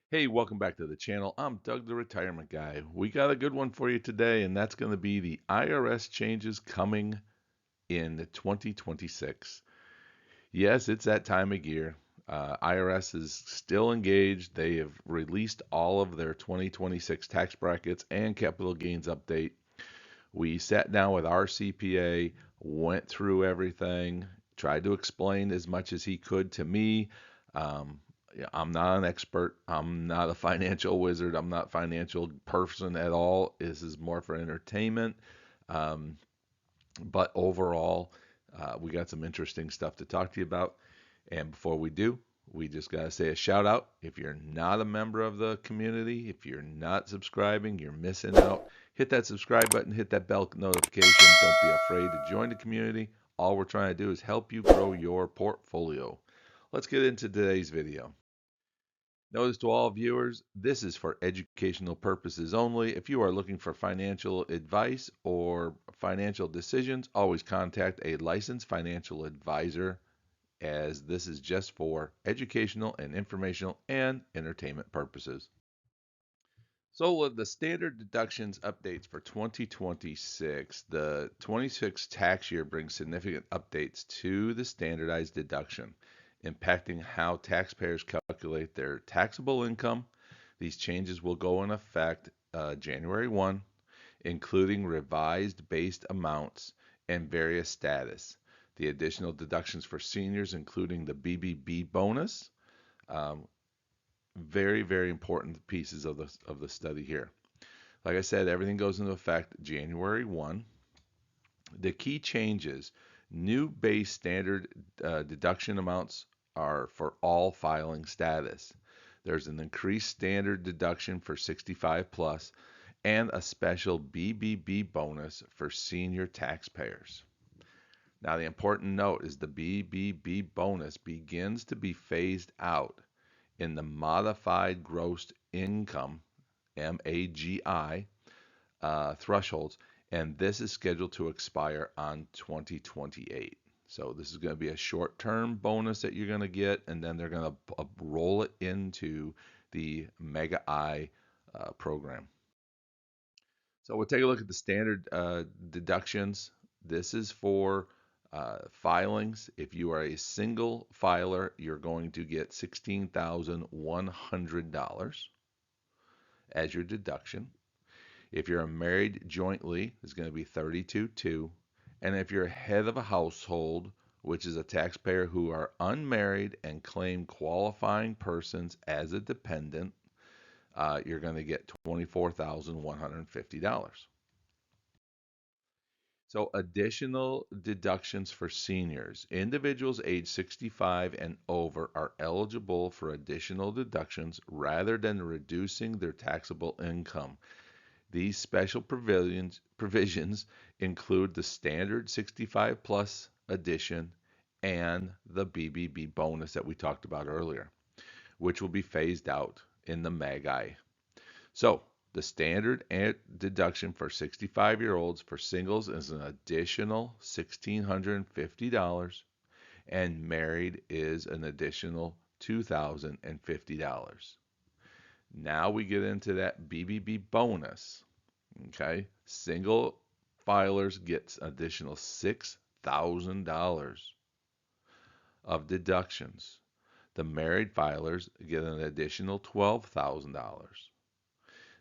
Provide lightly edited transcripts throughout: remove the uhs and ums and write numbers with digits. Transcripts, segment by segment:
Hey, welcome back to the channel. I'm Doug, the retirement guy. We got a good one for you today, and that's going to be the IRS changes coming in 2026. Yes, it's that time of year. IRS is still engaged. They have released all of their 2026 tax brackets and capital gains update. We sat down with our CPA, went through everything, tried to explain as much as he could to me. Yeah, I'm not an expert. I'm not a financial wizard. I'm not a financial person at all. This is more for entertainment. Um, but overall, we got some interesting stuff to talk to you about. And before we do, we just got to say a shout out. If you're not a member of the community, if you're not subscribing, you're missing out. Hit that subscribe button, hit that bell notification. Don't be afraid to join the community. All we're trying to do is help you grow your portfolio. Let's get into today's video. Notice to all viewers, this is for educational purposes only. If you are looking for financial advice or financial decisions, always contact a licensed financial advisor, as this is just for educational and informational and entertainment purposes. So with the standard deductions updates for 2026, the 26 tax year brings significant updates to the standardized deduction, impacting how taxpayers calculate their taxable income. These changes will go in effect January 1, including revised based amounts and various status. The additional deductions for seniors, including the BBB bonus, um, very, very important pieces of the study here. Like I said, everything goes into effect January 1. The key changes: new base standard deduction amounts are for all filing status. There's an increased standard deduction for 65 plus and a special BBB bonus for senior taxpayers. Now, the important note is the BBB bonus begins to be phased out in the modified gross income MAGI thresholds, and this is scheduled to expire on 2028. So this is going to be a short-term bonus that you're going to get, and then they're going to roll it into the Mega I program. So we'll take a look at the standard deductions. This is for filings. If you are a single filer, you're going to get $16,100 as your deduction. If you're married jointly, it's going to be 32.2. And if you're head of a household, which is a taxpayer who are unmarried and claim qualifying persons as a dependent, you're going to get $24,150. So additional deductions for seniors. Individuals age 65 and over are eligible for additional deductions rather than reducing their taxable income. These special provisions include the standard 65 plus addition and the BBB bonus that we talked about earlier, which will be phased out in the MAGI. So the standard deduction for 65-year-olds for singles is an additional $1,650, and married is an additional $2,050. Now we get into that BBB bonus. Okay, single filers get additional $6,000 of deductions. The married filers get an additional $12,000.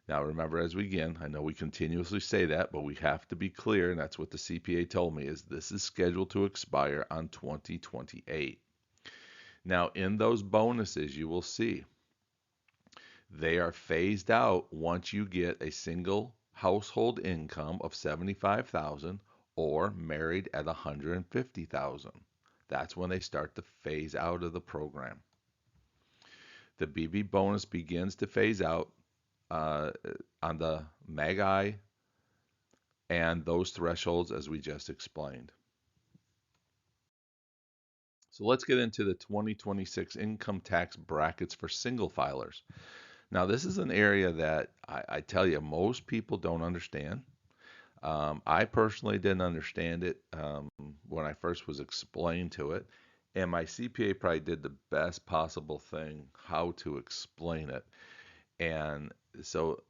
Now, remember, as we again, I know we continuously say that, but we have to be clear, and that's what the CPA told me, is this is scheduled to expire on 2028. Now, in those bonuses, you will see they are phased out once you get a single household income of 75,000 or married at 150,000. That's when they start to phase out of the program. The BB bonus begins to phase out uh, on the MAGI and those thresholds as we just explained. So let's get into the 2026 income tax brackets for single filers. Now, this is an area that I tell you, most people don't understand. I personally didn't understand it when I first was explained to it, and my CPA probably did the best possible thing how to explain it. And so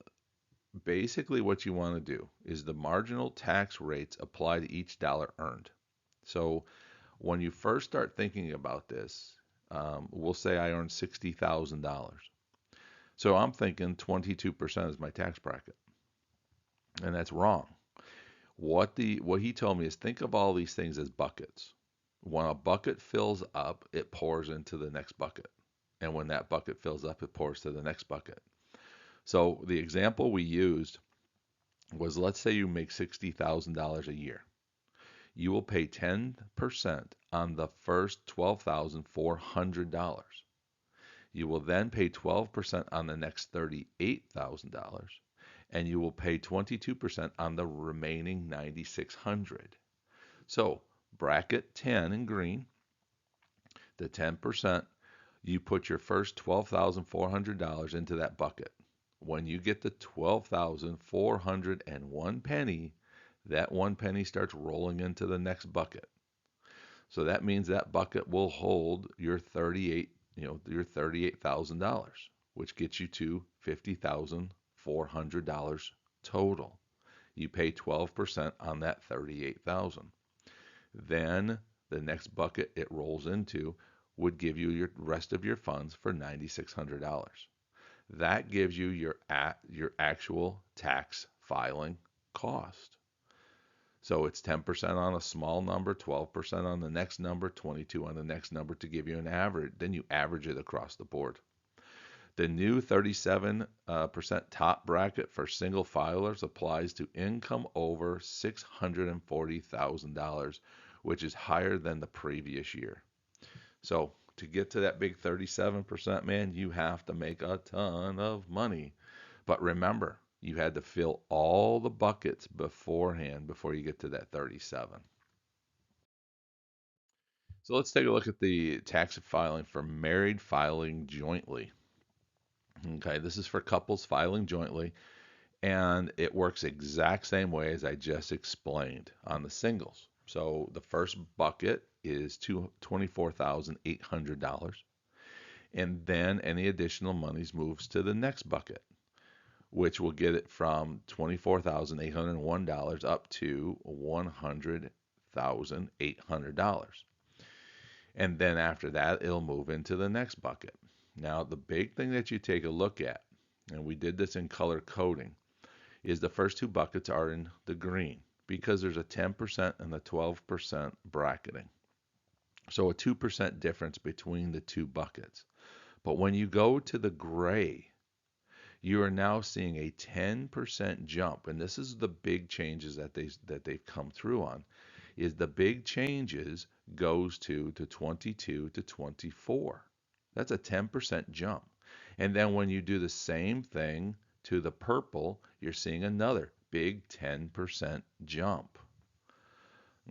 basically what you want to do is the marginal tax rates apply to each dollar earned. So when you first start thinking about this, we'll say I earn $60,000. So I'm thinking 22% is my tax bracket, and that's wrong. What he told me is think of all these things as buckets. When a bucket fills up, it pours into the next bucket. And when that bucket fills up, it pours to the next bucket. So the example we used was, let's say you make $60,000 a year. You will pay 10% on the first $12,400. You will then pay 12% on the next $38,000, and you will pay 22% on the remaining 9,600. So, bracket 10 in green, the 10%, you put your first $12,400 into that bucket. When you get the 12,401 penny, that one penny starts rolling into the next bucket. So that means that bucket will hold your 38, your $38,000, which gets you to $50,400 total. You pay 12% on that 38,000. Then the next bucket it rolls into would give you your rest of your funds for $9,600. That gives you your actual tax filing cost. So it's 10% on a small number, 12% on the next number, 22 on the next number to give you an average. Then you average it across the board. The new 37% top bracket for single filers applies to income over $640,000, which is higher than the previous year. So to get to that big 37%, man, you have to make a ton of money. But remember, you had to fill all the buckets beforehand before you get to that 37. So let's take a look at the tax filing for married filing jointly. Okay, this is for couples filing jointly, and it works exact same way as I just explained on the singles. So the first bucket is $24,800, and then any additional monies moves to the next bucket, which will get it from $24,801 up to $100,800. And then after that, it'll move into the next bucket. Now, the big thing that you take a look at, and we did this in color coding, is the first two buckets are in the green because there's a 10% and a 12% bracketing. So a 2% difference between the two buckets. But when you go to the gray, you are now seeing a 10% jump, and this is the big changes that they've come through on. Is the big changes goes to 22 to 24. That's a 10% jump. And then when you do the same thing to the purple, you're seeing another big 10% jump.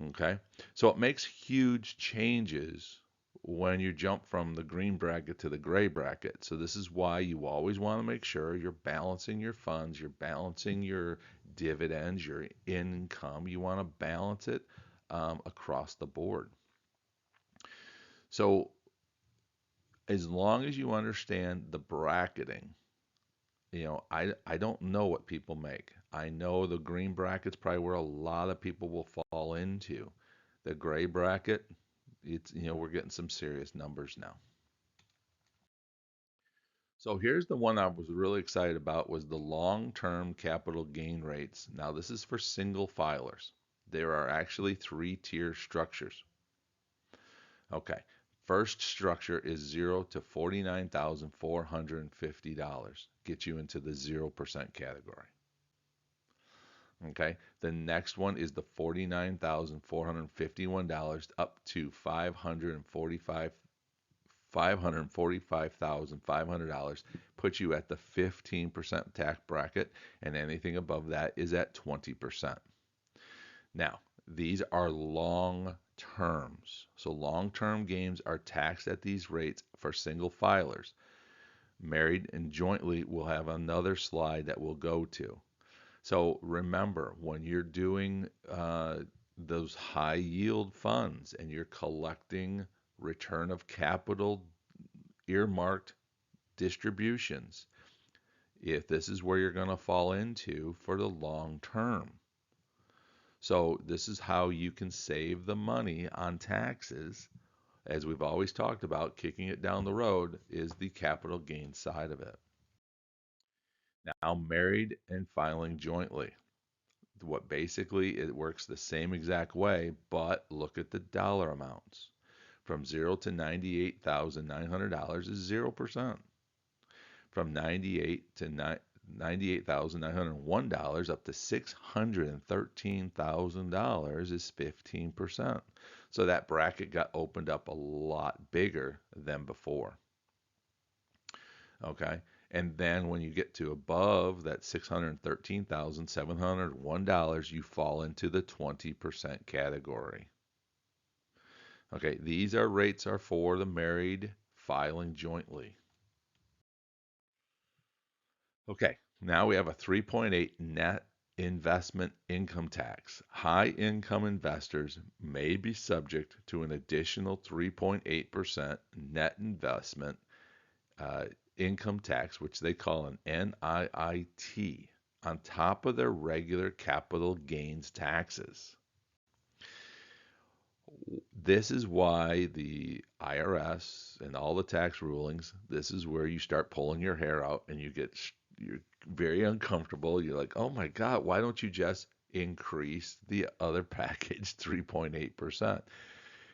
Okay? So it makes huge changes when you jump from the green bracket to the gray bracket. So this is why you always want to make sure you're balancing your funds, you're balancing your dividends, your income. You want to balance it across the board. So as long as you understand the bracketing, I don't know what people make. I know the green bracket's probably where a lot of people will fall into. The gray bracket, we're getting some serious numbers now. So here's the one I was really excited about was the long-term capital gain rates. Now this is for single filers. There are actually three-tier structures. Okay. First structure is 0 to $49,450. Get you into the 0% category. Okay. The next one is the $49,451 up to $545,500 puts you at the 15% tax bracket, and anything above that is at 20%. Now, these are long terms. So long term gains are taxed at these rates for single filers. Married and jointly will have another slide that we'll go to. So remember, when you're doing those high yield funds and you're collecting return of capital earmarked distributions, if this is where you're going to fall into for the long term. So, this is how you can save the money on taxes. As we've always talked about, kicking it down the road is the capital gains side of it. Now, married and filing jointly. What basically it works the same exact way, but look at the dollar amounts. From 0 to $98,900 is 0%. From 98 to $98,901 up to $613,000 is 15%. So that bracket got opened up a lot bigger than before. Okay. And then when you get to above that $613,701, you fall into the 20% category. Okay, these are rates are for the married filing jointly. Okay, now we have a 3.8 net investment income tax. High income investors may be subject to an additional 3.8% net investment uh, income tax, which they call an NIIT, on top of their regular capital gains taxes. This is why the IRS and all the tax rulings, this is where you start pulling your hair out and you're very uncomfortable. You're like, "Oh my God, why don't you just increase the other package 3.8%?"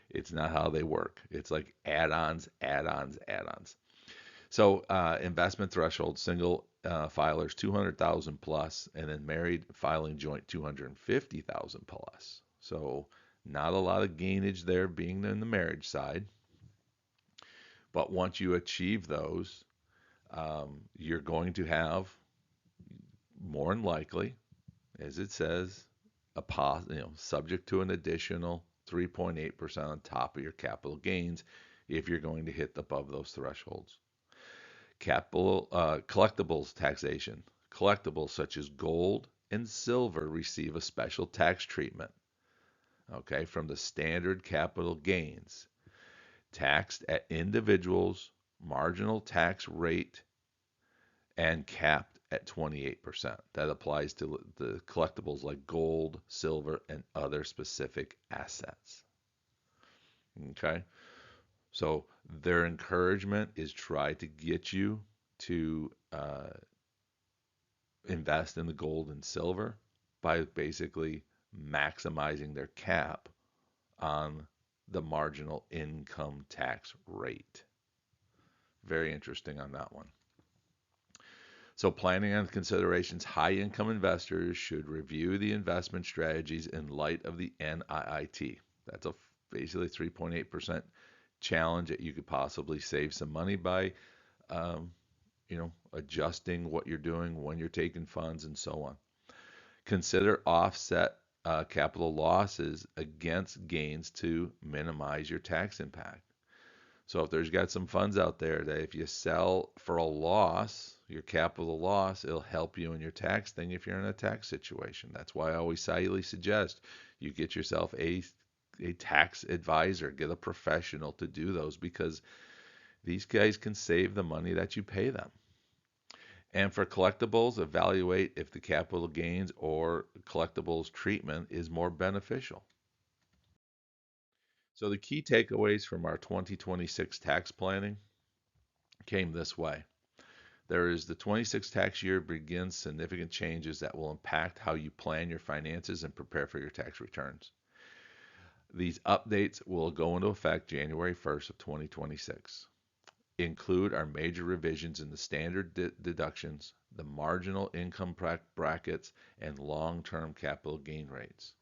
It's not how they work. It's like add-ons, add-ons, add-ons. So investment threshold, single filers 200,000 plus, and then married filing joint 250,000 plus. So not a lot of gainage there being in the marriage side. But once you achieve those, you're going to have more than likely, as it says, subject to an additional 3.8% on top of your capital gains if you're going to hit above those thresholds. Capital collectibles taxation. Collectibles such as gold and silver receive a special tax treatment, okay, from the standard capital gains, taxed at individuals' marginal tax rate and capped at 28%. That applies to the collectibles like gold, silver, and other specific assets. Okay, so their encouragement is try to get you to invest in the gold and silver by basically maximizing their cap on the marginal income tax rate. Very interesting on that one. So, planning on considerations, high income investors should review the investment strategies in light of the NIIT. That's a basically 3.8% challenge that you could possibly save some money by um, adjusting what you're doing when you're taking funds and so on. Consider offset capital losses against gains to minimize your tax impact. So if there's got some funds out there that if you sell for a loss, your capital loss, it'll help you in your tax thing if you're in a tax situation. That's why I always highly suggest you get yourself a tax advisor, get a professional to do those because these guys can save the money that you pay them. And for collectibles, evaluate if the capital gains or collectibles treatment is more beneficial. So the key takeaways from our 2026 tax planning came this way. There is the 26 tax year begins significant changes that will impact how you plan your finances and prepare for your tax returns. These updates will go into effect January 1st of 2026. Include our major revisions in the standard deductions, the marginal income brackets, and long-term capital gain rates.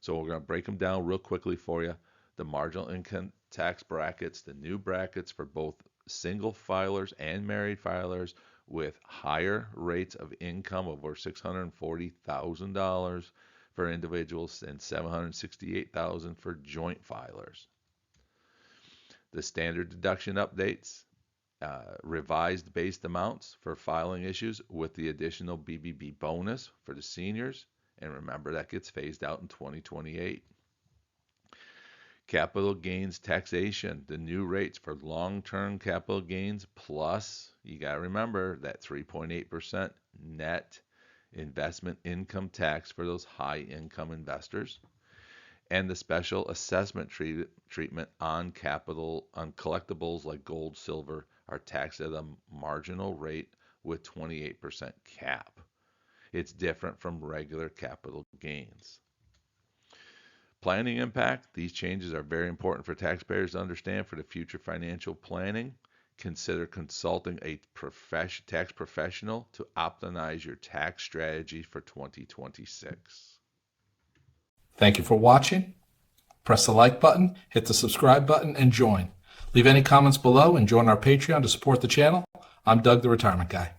So we're going to break them down real quickly for you. The marginal income tax brackets, the new brackets for both single filers and married filers with higher rates of income over $640,000 for individuals and $768,000 for joint filers. The standard deduction updates, revised based amounts for filing issues with the additional BBB bonus for the seniors. And remember, that gets phased out in 2028. Capital gains taxation, the new rates for long-term capital gains, plus you got to remember that 3.8% net investment income tax for those high income investors, and the special assessment treatment on collectibles like gold, silver are taxed at a marginal rate with 28% cap. It's different from regular capital gains. Planning impact. These changes are very important for taxpayers to understand for the future financial planning. Consider consulting a tax professional to optimize your tax strategy for 2026. Thank you for watching. Press the like button, hit the subscribe button, and join. Leave any comments below and join our Patreon to support the channel. I'm Doug, the Retirement Guy.